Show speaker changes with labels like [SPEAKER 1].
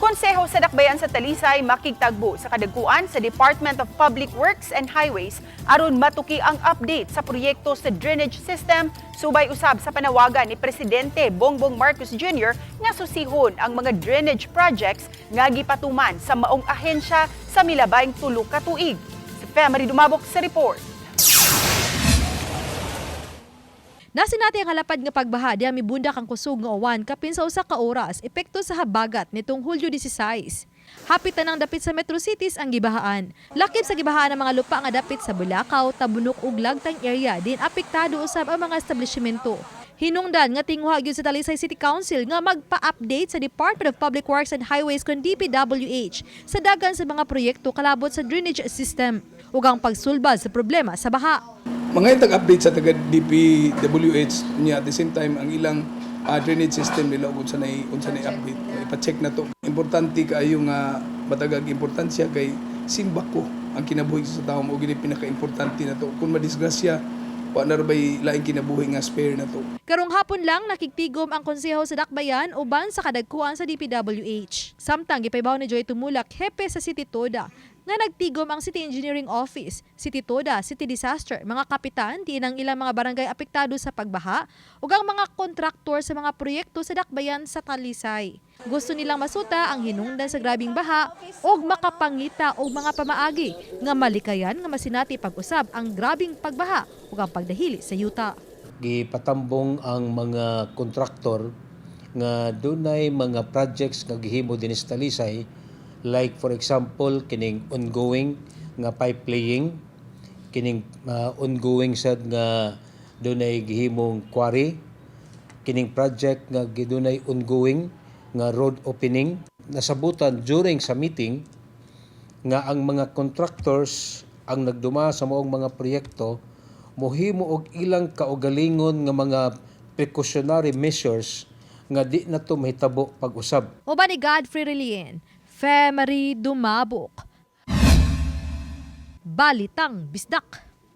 [SPEAKER 1] Konseho sa Dakbayan sa Talisay makigtagbo sa kadagkuan sa Department of Public Works and Highways aron matuki ang update sa proyekto sa drainage system subay usab sa panawagan ni Presidente Bongbong Marcos Jr. nga susihon ang mga drainage projects nga gipatuman sa maong ahensya sa milabayng tulo ka tuig. Si Femery Dumabok sa report.
[SPEAKER 2] Nasi natin ang halapad nga pagbaha diha mibundak ang kusog nga uwan kapin sa usa ka oras epekto sa habagat nitong Hulyo 16. Hapit na ng dapit sa metro cities ang gibahaan. Lakip sa gibahaan ang mga lupa nga dapit sa Bulacau, Tabunok ug Lagtang area din apektado usab ang mga establishmento. Hinungdan nga tinguha gyud sa Talisay City Council nga magpa-update sa Department of Public Works and Highways kon DPWH sa dagan sa mga proyekto kalabot sa drainage system ug ang pagsulbad sa problema sa baha.
[SPEAKER 3] Mga itag-update sa taga DPWH niya at the same time ang ilang drainage system nila unsa na update. Ipa-check na to. Importante kaayo nga matagag importansya kay simbako ang kinabuhi sa tawo mo gini pinaka-importante na to. Kung madisgrasya wa na rabay laing kinabuhi nga spare na to.
[SPEAKER 2] Karong hapon lang nakiktigom ang konseho sa Dakbayan uban sa kadagkuan sa DPWH. Samtang gipaybaw ni Joy Tumulak, hepe sa City Toda, nga nagtigom ang City Engineering Office, City Toda, City Disaster, mga kapitan, diin ang ilang mga barangay apektado sa pagbaha, ug ang mga kontraktor sa mga proyekto sa Dakbayan sa Talisay. Gusto nilang masuta ang hinungdan sa grabing baha ug makapangita og mga pamaagi nga malikayan nga masinati pag-usab ang grabing pagbaha ug ang pagdahili sa yuta.
[SPEAKER 4] Gipatambong ang mga kontraktor nga dunay mga projects nga gihimo dinhi sa Talisay, like for example kining ongoing nga pipe laying, kining ongoing sad nga dunay gihimong quarry, kining project nga dunay ongoing nga road opening. Nasabutan during sa meeting nga ang mga contractors ang nagduma sa maong mga proyekto mohimo og ilang kaugalingon nga mga precautionary measures nga di na to mahitabo pag-usab.
[SPEAKER 2] Uban ni Godfrey Relien, Femery Dumabok. Balitang Bisdak.